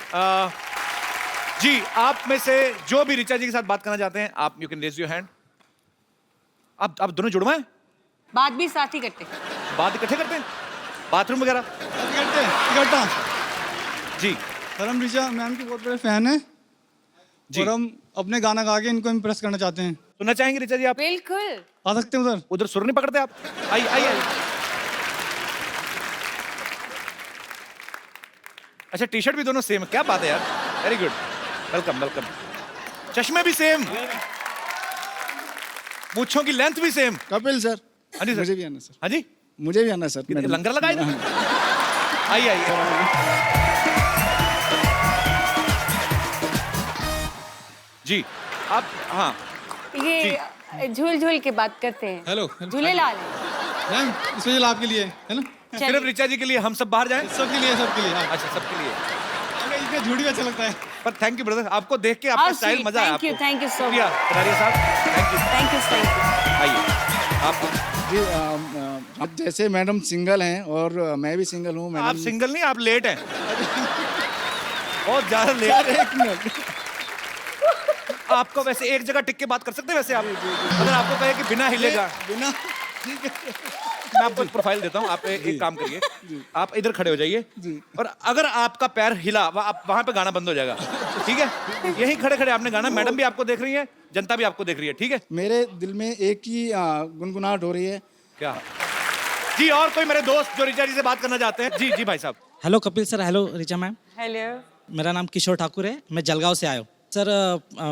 जी, आप में से जो भी ऋचा जी के साथ बात करना चाहते हैं, आप you can raise your hand. आप दोनों जुड़वा हैं? बात भी साथ ही करते हैं। बात इकट्ठे करते हैं, बाथरूम वगैरह? इकट्ठा। जी सर, हम ऋचा मैम के बहुत बड़े फैन हैं जी। और हम अपने गाना गा के इनको इम्प्रेस करना चाहते हैं। सुनना चाहेंगे ऋचा जी आप? बिल्कुल। आ सकते हैं उधर? उधर सुर नहीं पकड़ते आप? आइए आइए आइए। अच्छा, टी शर्ट भी दोनों सेम है, क्या बात है यार, वेरी गुड, वेलकम वेलकम। चश्मे भी सेम, मूंछों की लेंथ भी सेम। कपिल सर। हाँ जी सर। मुझे भी आना सर। हाँ जी, मुझे भी आना सर। कितने लंगर लगाए ना? आइए आइए जी। आप हाँ ये झूल झूल के बात करते हैं। हेलो। झूलेलाल। मैम, स्पेशल आपके लिए है ना? सिर्फ ऋचा जी के लिए हम सब बाहर जाएं? सबके लिए, सबके लिए। हाँ। अच्छा, सबके लिए। इसका झूठी भी अच्छा लगता है। पर थैंक यू ब्रदर, आपको देख के आपका हाँ, स्टाइल sweet. मजा आया। Thank you, आपको। thank you so शुक्रिया कटारिया साहब, थैंक यू। Thank you. आइए आप। जी आप जैसे मैडम सिंगल हैं और मैं भी सिंगल हूँ आप मैडम। सिंगल नहीं, आप लेट हैं। बहुत ज्यादा लेट। एक मिनट। आपको वैसे एक जगह टिक के बात कर सकते हैं वैसे आप? अगर आपको कहे कि बिना हिलेगा, बिना मैं आपको एक प्रोफाइल देता हूँ, आप एक काम करिए, आप इधर खड़े हो जाइए और अगर आपका पैर हिला, आप वहां पे गाना बंद हो जाएगा, ठीक है? यहीं खड़े खड़े आपने गाना, मैडम भी आपको देख रही है, जनता भी आपको देख रही है, ठीक है? मेरे दिल में एक ही गुनगुनाहट हो रही है। क्या जी? और कोई मेरे दोस्त जो ऋचा जी से बात करना चाहते हैं? जी जी भाई साहब। Hello Kapil sir, hello Richa ma'am. Hello. मेरा नाम किशोर ठाकुर है, मैं जलगांव से आया हूँ सर।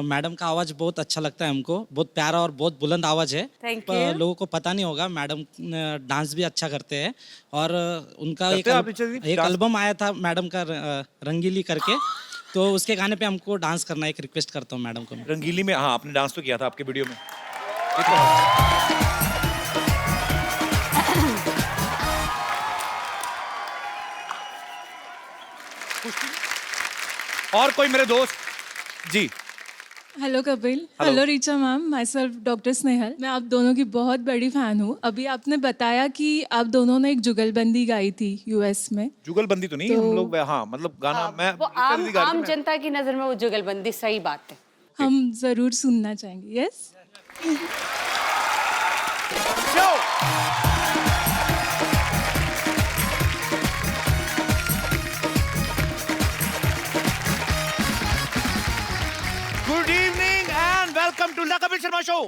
मैडम का आवाज़ बहुत अच्छा लगता है हमको, बहुत प्यारा और बहुत बुलंद आवाज़ है। Thank पर you. लोगों को पता नहीं होगा, मैडम डांस भी अच्छा करते हैं और उनका करते हैं आप ऋचा जी? एक डांस? एल्बम आया था मैडम का, रंगीली करके, तो उसके गाने पे हमको डांस करना, एक रिक्वेस्ट करता हूँ मैडम को मैं। रंगीली में? हाँ, आपने डांस तो किया था आपके वीडियो में। ये तो और कोई मेरे दोस्त? जी hello Kapil. Hello Richa ma'am, myself doctor Snehal. मैं आप दोनों की बहुत बड़ी फैन हूँ। अभी आपने बताया कि आप दोनों ने एक जुगलबंदी गाई थी यूएस में। जुगलबंदी तो नहीं, हम लोग हाँ मतलब गाना मैं वो आम जनता की नजर में वो जुगलबंदी सही बात है। हम जरूर सुनना चाहेंगे। Yes. Good evening and welcome to the Kapil Sharma show.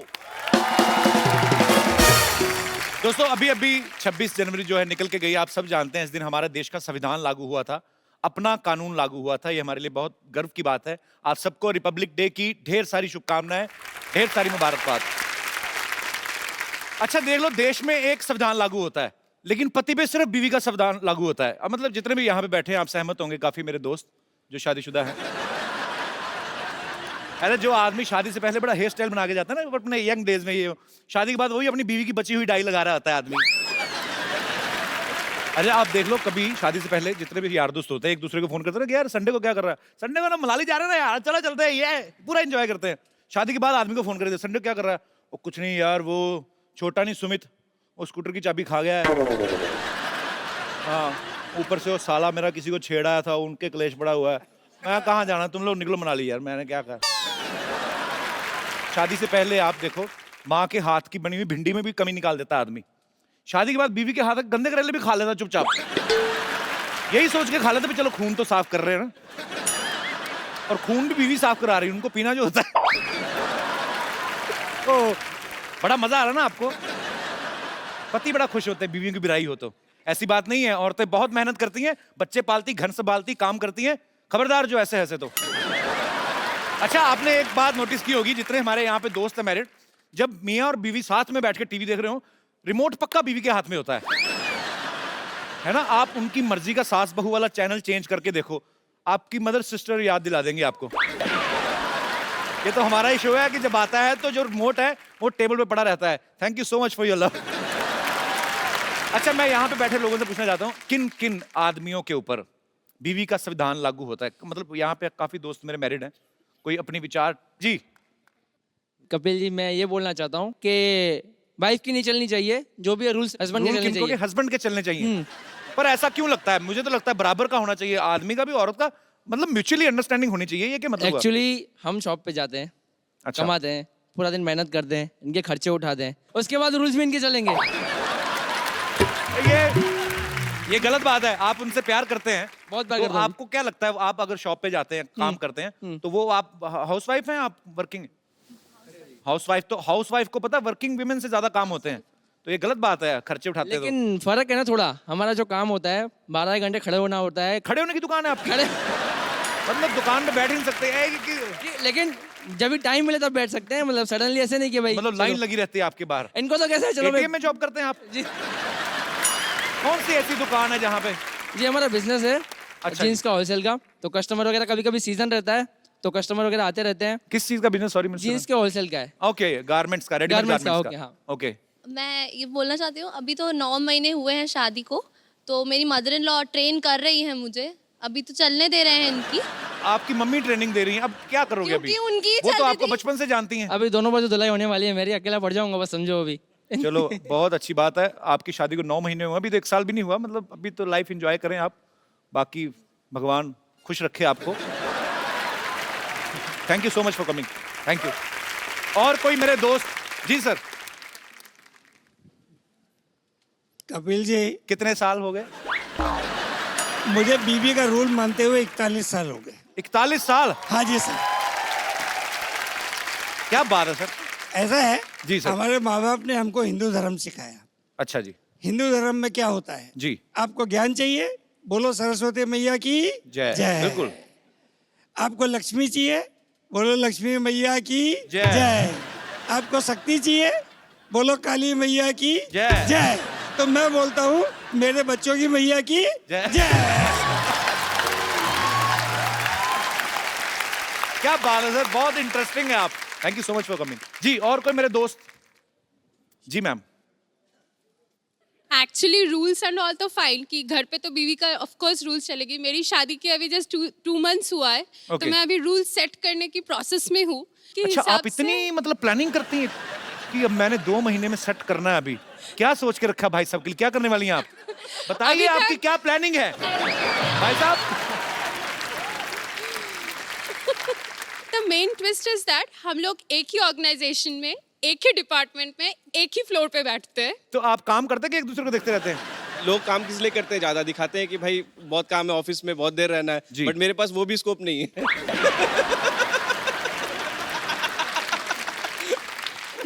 दोस्तों, अभी 26 जनवरी जो है निकल के गई, आप सब जानते हैं इस दिन हमारे देश का संविधान लागू हुआ था अपना कानून लागू हुआ था। ये हमारे लिए बहुत गर्व की बात है। आप सबको रिपब्लिक डे की ढेर सारी शुभकामनाएं, ढेर सारी मुबारकबाद। अच्छा देख लो, देश में एक संविधान लागू होता है लेकिन पति पे सिर्फ बीवी का संविधान लागू होता है। अब मतलब जितने भी यहाँ पे बैठे हैं आप सहमत होंगे, काफी मेरे दोस्त जो शादीशुदा हैं। अरे जो आदमी शादी से पहले बड़ा हेयर स्टाइल बना के जाता है ना अपने यंग डेज में, ये शादी के बाद वही अपनी बीवी की बची हुई डाई लगा रहा होता है आदमी। अरे आप देख लो, कभी शादी से पहले जितने भी यार दोस्त होते हैं एक दूसरे को फोन करते हैं कि यार संडे को क्या कर रहा है, संडे को ना मनाली जा रहे हैं ना यार, चलो चलते हैं, ये पूरा एंजॉय करते हैं। शादी के बाद आदमी को फोन करते हैं संडे को क्या कर रहा है, वो कुछ नहीं यार, वो छोटा नहीं सुमित, वो स्कूटर की चाबी खा गया है। हाँ, ऊपर से वो साला मेरा किसी को छेड़ा था, उनके क्लेश पड़ा हुआ है। मैं कहाँ जाना, तुम लोग निकलो मनाली यार। मैंने क्या कहा। शादी से पहले आप देखो, माँ के हाथ की बनी हुई भिंडी में भी कमी निकाल देता आदमी। शादी के बाद बीवी के हाथ के गंदे करेले भी खा लेता चुपचाप, यही सोच के खा लेता भी चलो खून तो साफ कर रहे हैं ना, और खून भी बीवी साफ करा रही है, उनको पीना जो होता है। तो बड़ा मजा आ रहा ना आपको, पति बड़ा खुश होते हैं बीवियों की बिराई हो तो। ऐसी बात नहीं है, औरतें बहुत मेहनत करती हैं, बच्चे पालती, घर संभालती, काम करती हैं, खबरदार जो ऐसे ऐसे तो। अच्छा आपने एक बात नोटिस की होगी, जितने हमारे यहाँ पे दोस्त हैं मैरिड, जब मियाँ और बीवी साथ में बैठ के टीवी देख रहे हो, रिमोट पक्का बीवी के हाथ में होता है ना। आप उनकी मर्जी का सास बहू वाला चैनल चेंज करके देखो, आपकी मदर सिस्टर याद दिला देंगे आपको। ये तो हमारा ही शो है कि जब आता है तो जो रिमोट है वो टेबल पे पड़ा रहता है। Thank you so much for your love. अच्छा मैं यहाँ पे बैठे लोगों से पूछना चाहता हूँ, किन किन आदमियों के ऊपर बीवी का संविधान लागू होता है? मतलब यहाँ पे काफी दोस्त मेरे मैरिड हैं, कोई अपनी विचार जी। कपिल जी, मैं ये बोलना चाहता हूँ कि वाइफ की नहीं चलनी चाहिए, जो भी रूल्स हस्बैंड के चलने चाहिए। हस्बैंड के चलने चाहिए। पर ऐसा क्यों लगता है? मुझे तो लगता है बराबर का होना चाहिए, आदमी का भी औरत का, मतलब म्यूचुअली अंडरस्टैंडिंग होनी चाहिए। ये क्या मतलब? एक्चुअली हम शॉप पे जाते हैं, अच्छा। कमाते हैं, पूरा दिन मेहनत करते हैं, इनके खर्चे उठाते हैं, उसके बाद रूल्स भी इनके चलेंगे। ये गलत बात है। आप उनसे प्यार करते हैं, बहुत प्यार तो करता हूं। आपको क्या लगता है, आप अगर शॉप पे जाते हैं, काम करते हैं, तो वो आप हाउसवाइफ हैं, आप वर्किंग? हाउसवाइफ, तो हाउसवाइफ को पता है वर्किंग विमेन से ज्यादा काम होते हैं, तो ये गलत बात है, खर्चे उठाते हैं। लेकिन फर्क है ना थोड़ा, हमारा जो काम होता है 12 घंटे खड़े होना होता है। खड़े होने की दुकान है आपकी? खड़े मतलब दुकान पे बैठ ही नहीं सकते हैं लेकिन जब भी टाइम मिले तब बैठ सकते हैं, मतलब सडनली ऐसे नहीं कि भाई मतलब लाइन लगी रहती है आपके बाहर। इनको तो कैसे है, चलो एटीएम में जॉब करते हैं आप जी? कौन सी ऐसी दुकान है जहाँ पे? जी हमारा बिजनेस है अच्छा जीन्स का होलसेल का, तो कस्टमर वगैरह कभी कभी सीजन रहता है तो कस्टमर वगैरह आते रहते हैं। किस चीज का बिजनेस? सॉरी जीन्स के होलसेल का है। ओके, गारमेंट्स का, रेडीमेड गारमेंट्स का, गारमेंट्स का। हाँ। ओके। मैं ये बोलना चाहती हूँ, अभी तो 9 महीने हुए हैं शादी को, तो मेरी मदर इन लॉ ट्रेन कर रही है मुझे, अभी तो चलने दे रहे हैं इनकी। आपकी मम्मी ट्रेनिंग दे रही हैं, अब क्या करोगे अभी? क्योंकि उनकी वो तो चल आपको रही थी। बचपन से जानती हैं। अभी दोनों बाजू धुलाई होने वाली है मेरी, अकेला पड़ जाऊंगा बस, समझो अभी। चलो बहुत अच्छी बात है, आपकी शादी को 9 महीने हुए, अभी तो 1 साल भी नहीं हुआ, मतलब अभी तो लाइफ एंजॉय करें आप, बाकी भगवान खुश रखे आपको। Thank you so much for coming, thank you. और कोई मेरे दोस्त? जी सर। कपिल जी, कितने साल हो गए? मुझे बीबी का रूल मानते हुए 41 साल हो गए। 41 साल? हाँ जी सर। क्या बात है सर। ऐसा है जी सर। हमारे माँ बाप ने हमको हिंदू धर्म सिखाया। अच्छा जी। हिंदू धर्म में क्या होता है जी। आपको ज्ञान चाहिए, बोलो सरस्वती मैया की जय। जय। बिल्कुल। आपको लक्ष्मी चाहिए, बोलो लक्ष्मी मैया की जय। जय। आपको शक्ति चाहिए, बोलो काली मैया की जय। जय। तो मैं बोलता हूँ मेरे बच्चों की मैया की जय। जय। क्या बात है सर, बहुत इंटरेस्टिंग है आप। Thank you so much for coming जी। और कोई मेरे दोस्त? जी ma'am. Actually rules and all तो फाइन कि घर पे तो बीवी का ऑफ कोर्स रूल्स चलेगी। मेरी शादी के अभी जस्ट 2 मंथ्स हुआ है, तो मैं अभी रूल सेट करने की प्रोसेस में हूँ। अच्छा आप इतनी मतलब प्लानिंग करती हैं कि अब मैंने 2 महीने में सेट करना है। अभी क्या सोच के रखा भाई साहब के लिए, क्या करने वाली हैं आप? बताइए आपकी क्या प्लानिंग है भाई साहब? The main twist is that हम लोग एक ही ऑर्गेनाइजेशन में, एक ही डिपार्टमेंट में, एक ही फ्लोर पे बैठते हैं। तो आप काम करते हैं कि एक दूसरे को देखते रहते हैं? लोग काम किस लिए करते हैं, ज्यादा दिखाते हैं कि भाई बहुत काम है, ऑफिस में बहुत देर रहना है, बट मेरे पास वो भी स्कोप नहीं है।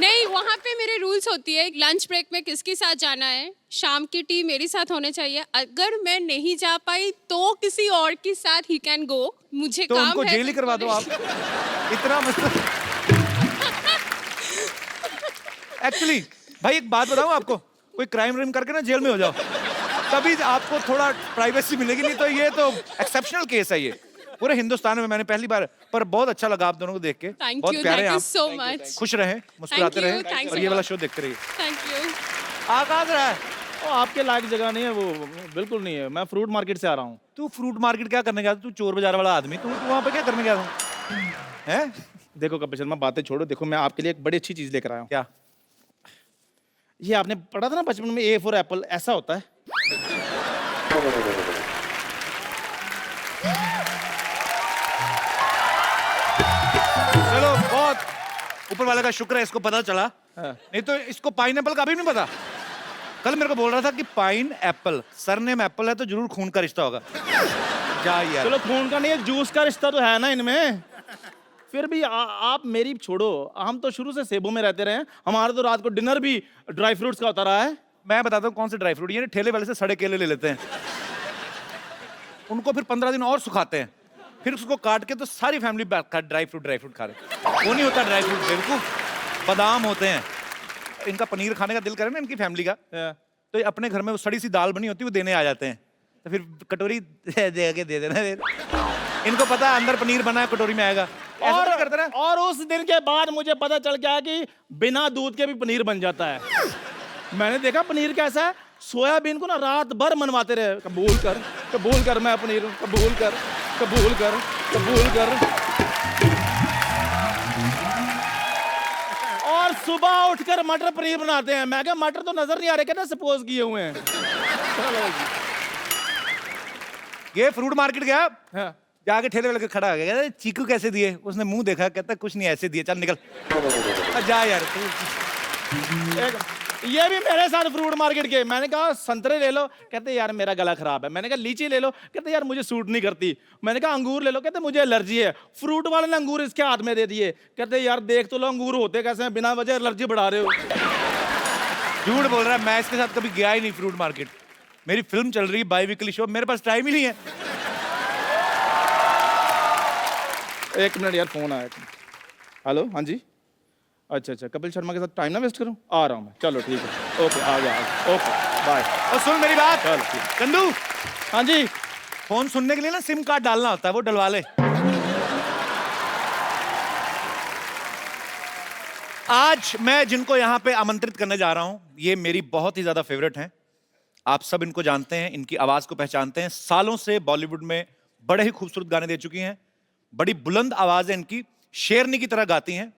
नहीं, वहाँ पे मेरे पे रूल्स होती है, लंच ब्रेक में किसके साथ जाना है, शाम की टी मेरे साथ होने चाहिए, अगर मैं नहीं जा पाई तो किसी और के साथ ही कैन गो, मुझे तो काम उनको है जेल ही करवा दो आप। इतना मतलब एक्चुअली भाई एक बात बताऊं आपको, कोई क्राइम व्राइम करके ना जेल में हो जाओ, तभी आपको थोड़ा प्राइवेसी मिलेगी, नहीं तो ये तो एक्सेप्शनल केस है ये पूरे हिंदुस्तान में। मैंने पहली बार, पर बहुत अच्छा लगा आप दोनों को देख के, बहुत प्यारे हैं थैंक यू आप, सो मच, खुश रहें, मुस्कुराते Thank you, रहें thanks और a ये वाला lot. शो देखते रहिए। Thank you. आकाश रहा है वो आपके लायक जगह नहीं है, वो बिल्कुल नहीं है। मैं फ्रूट मार्केट से आ रहा हूँ। तू फ्रूट मार्केट क्या करने गया था? तू चोर बाजार वाला आदमी, तू वहाँ पे क्या करने गया था? हैं? देखो कपिल शर्मा, बातें छोड़ो, देखो मैं आपके लिए एक बड़ी अच्छी चीज लेकर आया हूँ। क्या? ये आपने पढ़ा था ना बचपन में, ए फॉर एप्पल ऐसा होता है। चलो बहुत ऊपर वाले का शुक्र है इसको पता चला, नहीं तो इसको पाइनएप्पल का भी नहीं पता। कल मेरे को बोल रहा था कि पाइन एप्पल, सरनेम एप्पल है तो जरूर खून का रिश्ता होगा। जा यार। चलो खून का नहीं है, जूस का रिश्ता तो है ना इनमें। फिर भी आप मेरी छोड़ो, हम तो शुरू से सेबों में रहते रहे हैं, हमारा तो रात को डिनर भी ड्राई फ्रूट्स का होता रहा है। मैं बताता हूँ कौन से ड्राई फ्रूट, ये ठेले वाले से सड़े केले ले लेते हैं, उनको फिर 15 दिन और सुखाते हैं, फिर उसको काट के तो सारी फैमिली ड्राई फ्रूट खा रहे। वो नहीं होता ड्राई फ्रूट, बेवकूफ, बादाम होते हैं। इनका पनीर खाने का दिल करे ना इनकी फैमिली का, तो ये अपने घर में वो सड़ी सी दाल बनी होती है वो देने आ जाते हैं, तो फिर कटोरी दे के दे देना। इनको पता है अंदर पनीर बना है, कटोरी में आएगा। और उस दिन के बाद मुझे पता चल गया कि बिना दूध के भी पनीर बन जाता है। मैंने देखा पनीर कैसा है, सोयाबीन को ना रात भर मनवाते रहे, कबूल कर मैं पनीर हूं, कबूल कर। और सुबह उठकर मटर पनीर बनाते हैं। मैं कहा मटर तो नजर नहीं आ रहे, कहना सपोज किए हुए हैं। ये फ्रूट मार्केट गया, जाके ठेले वाले के खड़ा हो गया, कहता चीकू कैसे दिए? उसने मुंह देखा, कहता कुछ नहीं ऐसे दिए, चल निकल जा यार। ये भी मेरे साथ फ्रूट मार्केट के, मैंने कहा संतरे ले लो, कहते यार मेरा गला खराब है। मैंने कहा लीची ले लो, कहते यार मुझे सूट नहीं करती। मैंने कहा अंगूर ले लो, कहते मुझे एलर्जी है। फ्रूट वाले ने अंगूर इसके हाथ में दे दिए, कहते यार देख तो लो अंगूर होते कैसे हैं, बिना वजह एलर्जी बढ़ा रहे हो। झूठ बोल रहा है, मैं इसके साथ कभी गया ही नहीं फ्रूट मार्केट। मेरी फिल्म चल रही है, बाई वीकली शो, मेरे पास टाइम ही नहीं है। एक मिनट यार, फोन आया। हेलो, हाँ जी, अच्छा, कपिल शर्मा के साथ टाइम ना वेस्ट करूं, आ रहा हूं मैं। चलो ठीक है, ओके, आ गया, ओके बाय। और सुन मेरी बात, चलो ठीक। चंदू, हाँ जी, फोन सुनने के लिए ना सिम कार्ड डालना होता है, वो डलवा ले। आज मैं जिनको यहाँ पे आमंत्रित करने जा रहा हूं, ये मेरी बहुत ही ज्यादा फेवरेट हैं। आप सब इनको जानते हैं, इनकी आवाज को पहचानते हैं। सालों से बॉलीवुड में बड़े ही खूबसूरत गाने दे चुकी हैं, बड़ी बुलंद आवाज है इनकी, शेरनी की तरह गाती हैं।